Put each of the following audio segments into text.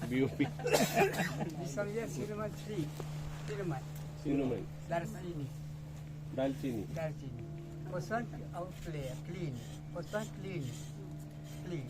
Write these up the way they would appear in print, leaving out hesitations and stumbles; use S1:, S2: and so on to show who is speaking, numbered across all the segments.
S1: BOP.
S2: This one here, cinnamon 3. Cinnamon.
S1: Cinnamon.
S2: Darsini.
S1: Dalchini.
S2: Darsini. First one out clear, clean. First one clean. Clean.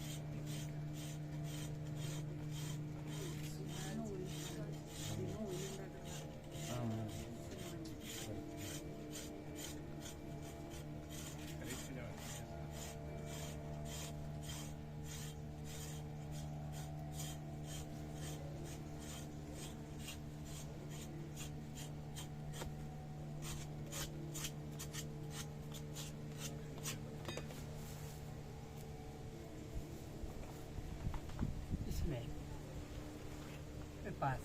S2: Smell. Pass.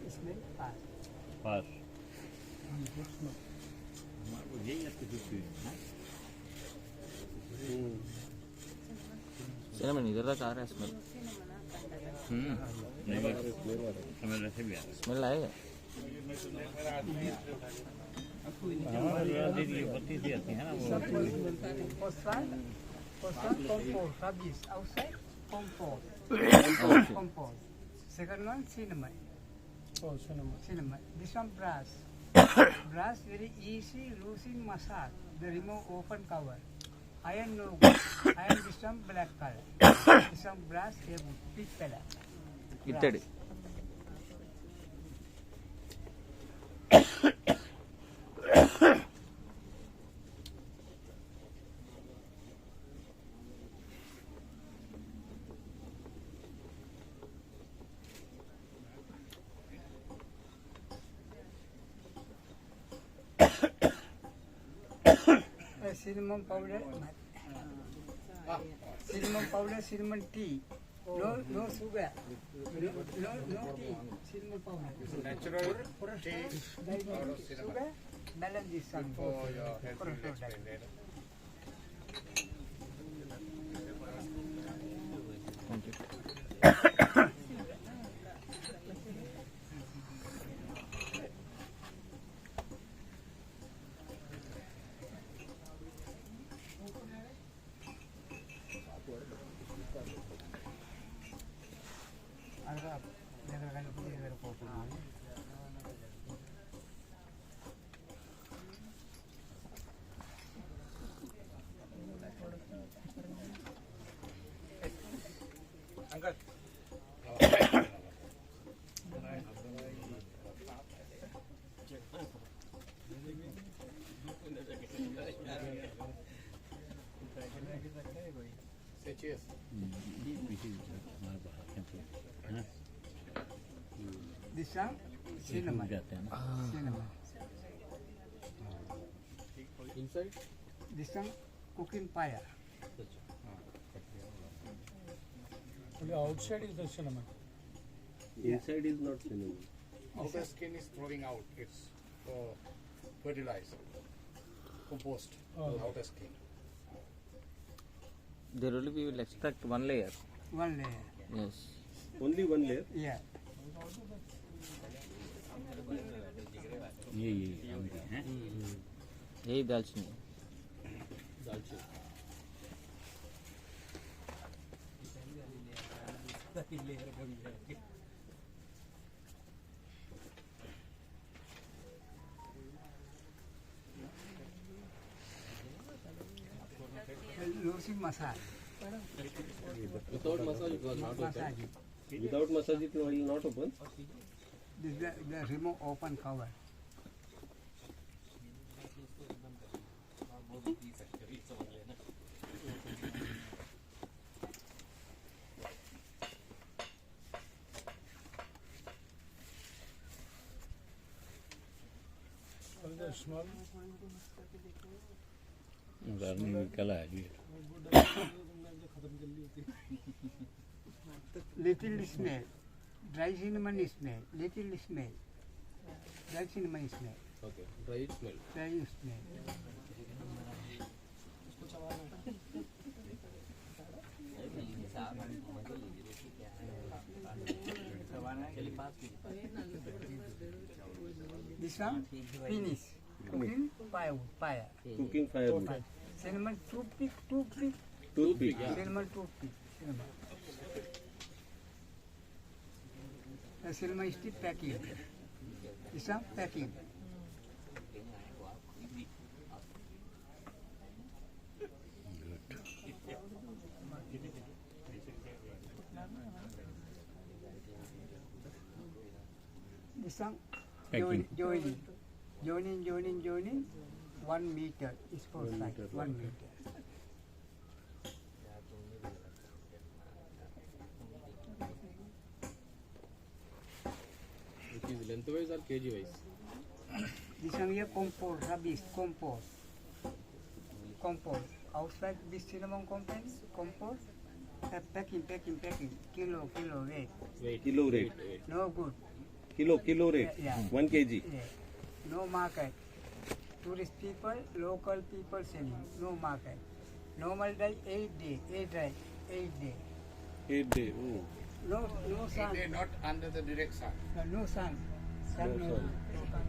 S2: Smell, pass.
S1: Pass.
S3: Cinnamon इधर तक आ रहा है smell smell आएगा
S2: First one, compost, rubbish. Outside, compost. Compost. Second one, cinnamon.
S4: Oh, cinnamon.
S2: Cinnamon. This one, brass. Brass, very easy, losing massage. They remove open cover. Iron no good. Iron this one, black color. This one, brass, they wood. Big color.
S3: इतने
S2: Cinnamon powder. Cinnamon powder, cinnamon tea. No sugar. No tea. Cinnamon powder.
S5: Natural tea
S2: Sugar, balance this one.
S5: for your health. We'll explain later. Uncle. Say cheers.
S2: This one, cinnamon. Cinnamon.
S1: Inside?
S2: This one, cooking fire.
S4: Only outside is the cinnamon.
S1: Inside is not cinnamon.
S5: Outer skin is throwing out. It's fertilizer. Compost.
S4: Oh.
S5: Outer skin.
S3: there only we will extract one layer
S2: One layer.
S3: yes
S1: Only one layer?
S2: Yeah.
S3: यही दालचीनी
S1: Dalchini.
S2: Losing massage.
S1: Without massage it was not open.
S2: Massage.
S1: Without massage it will not open.
S2: This is the remove open cover.
S4: All the small.
S2: Little smell. Dry cinnamon smell. Little smell. Dry cinnamon smell.
S1: Okay. Dry smell.
S2: Dry smell. This one, finish. Cooking firewood, fire.
S1: Cooking firewood.
S2: Cinnamon toothpick.
S1: Toothpick.
S2: Cinnamon toothpick. Cinnamon. cinema is the packing. This one packing. This one joining. 1 meter is for side. 1 meter.
S1: It is lengthwise or kg wise?
S2: This one here compost, rubbish, compost. Outside this cinnamon compost, packing. Kilo weight.
S1: Kilo rate.
S2: No good.
S1: Kilo rate.
S2: Yeah.
S1: 1 kg.
S2: Yeah. No market. Tourist people, local people selling. No market. Normal day 8 day. 8 day.
S1: 8 day. Oh.
S2: No sun.
S5: They're not under the direct sun.
S2: No sun. Sun
S1: No
S2: no.
S1: sun.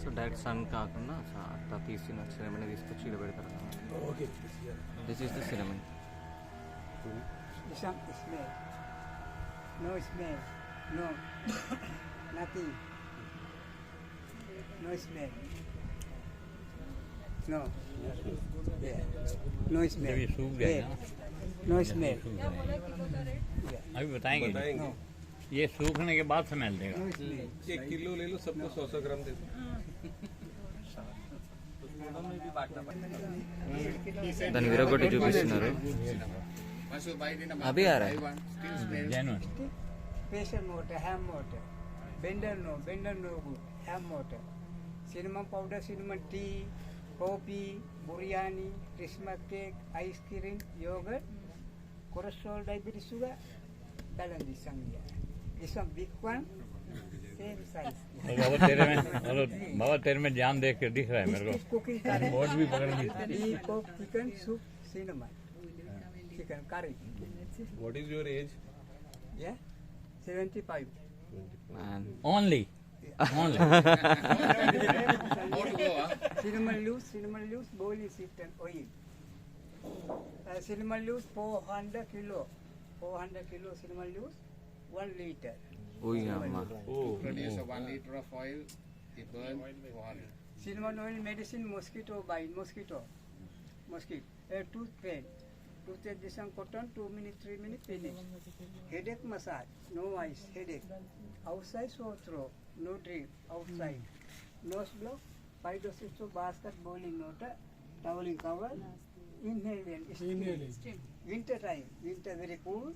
S3: So direct sun కాకుండా అట్లా తీసిన సినిమాని తీసుకొచ్చి ఇక్కడ పెడతారు. This is the cinnamon.
S2: Some smell. No smell. No. Nothing. No smell. No. Yeah. No smell.
S6: अभी सूख गए
S2: Yeah.
S6: ना,
S2: No smell. Yeah.
S6: अभी बताएंगे
S1: बताएंगे.
S2: No.
S6: ये सूखने के बाद स्मेल देगा.
S2: No smell.
S1: 1 किलो ले लो, सबको 100 ग्राम दे दो.
S3: దాన్ని విరగొట్టి చూపిస్తున్నారు.
S5: Once you buy it in a
S3: अभी आ
S5: market,
S3: रहा है.
S5: buy one, still smells.
S6: Genuine.
S2: Pressure motor, ham motor. Bender no good. Ham motor. Cinnamon powder, cinnamon tea, coffee, biryani, Christmas cake, ice cream, yogurt, cholesterol, diabetes, sugar. Balance this one here. This one big one, same size.
S6: बाबा तेरे में जान देख के दिख रहा है मेरे
S2: This is cooking curry.
S6: Board भी पकड़ ली.
S2: Tea, coke, chicken, soup, cinnamon. Chicken curry.
S1: What is your age?
S2: Yeah? 75.
S3: Man.
S6: Only
S5: More to go, huh?
S2: Cinnamon loose, boil is it and oil. Cinnamon loose, 400 kilo. 400 kilo cinnamon loose, 1 liter.
S3: ఓయ్ అమ్మ.
S5: Produce a 1 liter of oil, it burn 400.
S2: Cinnamon oil medicine, mosquito bite, mosquito. Toothpaste. Toothpaste, this one cotton, 2 minutes, 3 minutes, finish. Headache massage, no ice, headache. Outside sore throat, no drink, outside. Nose block, 5 to 6 basket boiling water, toweling cover. Inhale and steam.
S4: Inhale.
S2: Winter time, winter very cool.